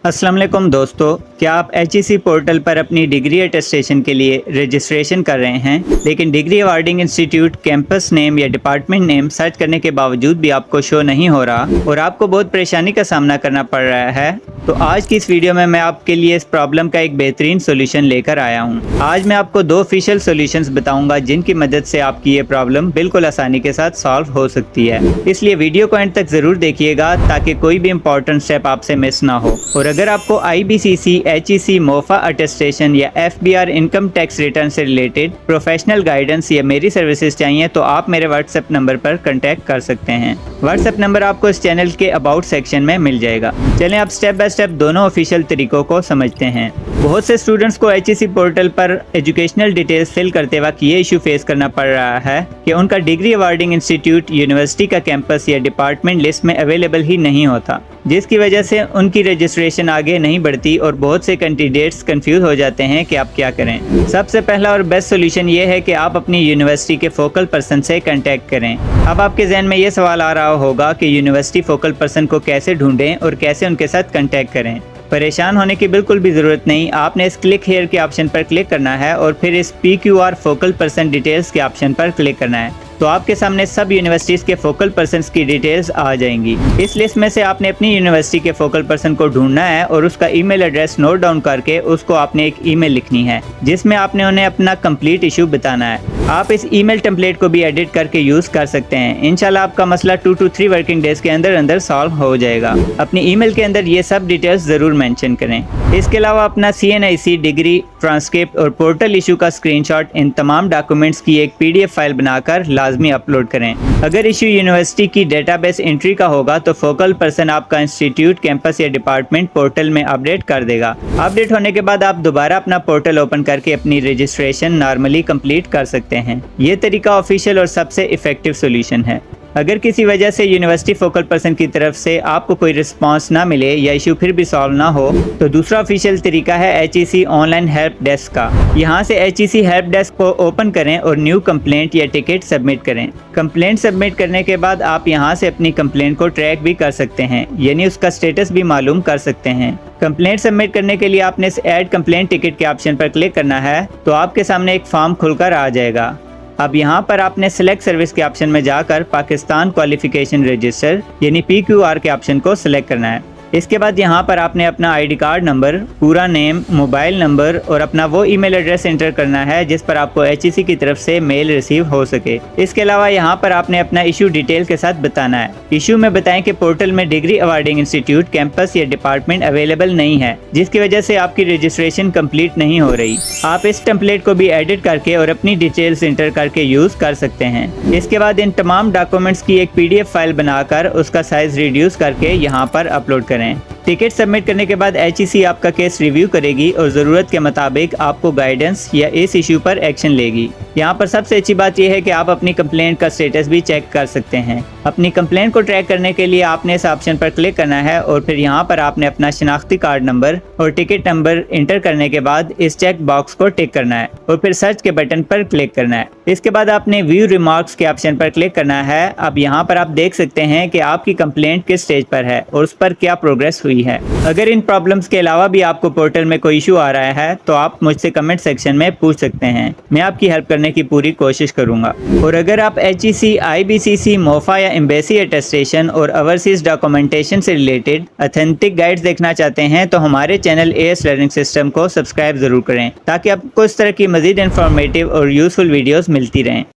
अस्सलाम वालेकुम दोस्तों, क्या आप HEC पोर्टल पर अपनी डिग्री अटेस्टेशन के लिए रजिस्ट्रेशन कर रहे हैं, लेकिन degree awarding institute campus name या डिपार्टमेंट नेम सर्च करने के बावजूद भी आपको शो नहीं हो रहा और आपको बहुत परेशानी का सामना करना पड़ रहा है? तो आज की इस वीडियो में मैं आपके लिए इस प्रॉब्लम का एक बेहतरीन सोल्यूशन लेकर आया हूं। आज मैं आपको 2 ऑफिशियल सॉल्यूशंस बताऊंगा जिनकी मदद से आपकी ये प्रॉब्लम बिल्कुल आसानी के साथ सॉल्व हो सकती है। इसलिए वीडियो को एंड तक जरूर देखिएगा ताकि कोई भी इंपॉर्टेंट स्टेप आपसे मिस ना हो। और अगर आपको IBCC, HEC, मोफा अटेस्टेशन या FBR इनकम टैक्स रिटर्न से रिलेटेड प्रोफेशनल गाइडेंस या मेरी सर्विसेज चाहिए तो आप मेरे व्हाट्सएप नंबर पर कांटेक्ट कर सकते हैं। व्हाट्सएप नंबर आपको इस चैनल के अबाउट सेक्शन में मिल जाएगा। चलें आप स्टेप बाय स्टेप दोनों ऑफिशियल तरीकों को समझते हैं। बहुत से स्टूडेंट्स को HEC पोर्टल पर एजुकेशनल डिटेल्स फिल करते वक्त ये इशू फेस करना पड़ रहा है कि उनका डिग्री अवार्डिंग इंस्टीट्यूट यूनिवर्सिटी का कैंपस या डिपार्टमेंट लिस्ट में अवेलेबल ही नहीं होता, जिसकी वजह से उनकी रजिस्ट्रेशन आगे नहीं बढ़ती और बहुत से कैंडिडेट्स कंफ्यूज हो जाते हैं कि आप क्या करें। सबसे पहला और बेस्ट सोल्यूशन ये है कि आप अपनी यूनिवर्सिटी के फोकल पर्सन से कांटेक्ट करें। अब आपके जहन में ये सवाल आ रहा होगा कि यूनिवर्सिटी फोकल पर्सन को कैसे ढूंढें और कैसे उनके साथ कांटेक्ट करें। परेशान होने की बिल्कुल भी ज़रूरत नहीं। आपने इस क्लिक हेयर के ऑप्शन पर क्लिक करना है और फिर इस PQR फोकल पर्सन डिटेल्स के ऑप्शन पर क्लिक करना है। तो आपके सामने सब यूनिवर्सिटीज़ के फोकल पर्सन्स की डिटेल्स आ जाएंगी। इस लिस्ट में से आपने अपनी यूनिवर्सिटी के फोकल पर्सन को ढूंढना है और उसका ईमेल एड्रेस नोट डाउन करके उसको आपने एक ईमेल लिखनी है जिसमें आपने उन्हें अपना कंप्लीट इशू बताना है। आप इस ईमेल टेम्पलेट को भी एडिट करके यूज़ कर सकते हैं। इंशाल्लाह आपका मसला 2 to 3 वर्किंग डेज के अंदर अंदर सॉल्व हो जाएगा। अपनी ईमेल के अंदर ये सब डिटेल्स ज़रूर मेंशन करें। इसके अलावा अपना CNIC, डिग्री, ट्रांसक्रिप्ट और पोर्टल इशू का स्क्रीनशॉट, इन तमाम डॉक्यूमेंट्स की एक PDF फाइल बनाकर लाजमी अपलोड करें। अगर इशू यूनिवर्सिटी की डेटाबेस एंट्री का होगा तो फोकल पर्सन आपका इंस्टीट्यूट, कैंपस या डिपार्टमेंट पोर्टल में अपडेट कर देगा। अपडेट होने के बाद आप दोबारा अपना पोर्टल ओपन करके अपनी रजिस्ट्रेशन नॉर्मली कंप्लीट कर सकते हैं। ये तरीका ऑफिशियल और सबसे इफेक्टिव सोल्यूशन है। अगर किसी वजह से यूनिवर्सिटी फोकल पर्सन की तरफ से आपको कोई रिस्पांस ना मिले या इशू फिर भी सॉल्व ना हो तो दूसरा ऑफिशियल तरीका है HEC ऑनलाइन हेल्प डेस्क का। यहाँ से HEC हेल्प डेस्क को ओपन करें और न्यू कंप्लेंट या टिकट सबमिट करें। कंप्लेंट सबमिट करने के बाद आप यहाँ से अपनी कंप्लेंट को ट्रैक भी कर सकते हैं, यानी उसका स्टेटस भी मालूम कर सकते हैं। कंप्लेंट सबमिट करने के लिए आपने इस ऐड कंप्लेंट टिकट के ऑप्शन पर क्लिक करना है तो आपके सामने एक फॉर्म खुलकर आ जाएगा। अब यहाँ पर आपने सिलेक्ट सर्विस के ऑप्शन में जाकर पाकिस्तान क्वालिफिकेशन रजिस्टर यानी PQR के ऑप्शन को सिलेक्ट करना है। इसके बाद यहाँ पर आपने अपना ID कार्ड नंबर, पूरा नेम, मोबाइल नंबर और अपना वो ईमेल एड्रेस एंटर करना है जिस पर आपको HEC की तरफ से मेल रिसीव हो सके। इसके अलावा यहाँ पर आपने अपना इशू डिटेल के साथ बताना है। इशू में बताएं कि पोर्टल में डिग्री अवार्डिंग इंस्टीट्यूट, कैंपस या डिपार्टमेंट अवेलेबल नहीं है, जिसकी वजह से आपकी रजिस्ट्रेशन कंप्लीट नहीं हो रही। आप इस टेम्पलेट को भी एडिट करके और अपनी डिटेल्स एंटर करके यूज कर सकते हैं। इसके बाद इन तमाम डॉक्यूमेंट्स की एक PDF फाइल बनाकर उसका साइज रिड्यूस करके यहाँ पर अपलोड करें। टिकट सबमिट करने के बाद HEC आपका केस रिव्यू करेगी और ज़रूरत के मुताबिक आपको गाइडेंस या इस इशू पर एक्शन लेगी। यहाँ पर सबसे अच्छी बात यह है कि आप अपनी कंप्लेंट का स्टेटस भी चेक कर सकते हैं। अपनी कंप्लेंट को ट्रैक करने के लिए आपने इस ऑप्शन पर क्लिक करना है और फिर यहाँ पर आपने अपना शनाख्ती कार्ड नंबर और टिकट नंबर इंटर करने के बाद इस चेक बॉक्स को टिक करना है और फिर सर्च के बटन पर क्लिक करना है। इसके बाद आपने व्यू रिमार्क्स के ऑप्शन पर क्लिक करना है। अब यहाँ पर आप देख सकते हैं कि आपकी कंप्लेंट किस स्टेज पर है और उस पर क्या प्रोग्रेस हुई है। अगर इन प्रॉब्लम्स के अलावा भी आपको पोर्टल में कोई इशू आ रहा है तो आप मुझसे कमेंट सेक्शन में पूछ सकते हैं। मैं आपकी हेल्प करने की पूरी कोशिश करूंगा। और अगर आप HEC, IBCC, मोफा या एम्बेसी अटेस्टेशन और ओवरसीज डॉक्यूमेंटेशन से रिलेटेड ऑथेंटिक गाइड्स देखना चाहते हैं तो हमारे चैनल AS लर्निंग सिस्टम को सब्सक्राइब जरूर करें ताकि आपको इस तरह की मजीद इंफॉर्मेटिव और यूजफुल वीडियोस मिलती रहें।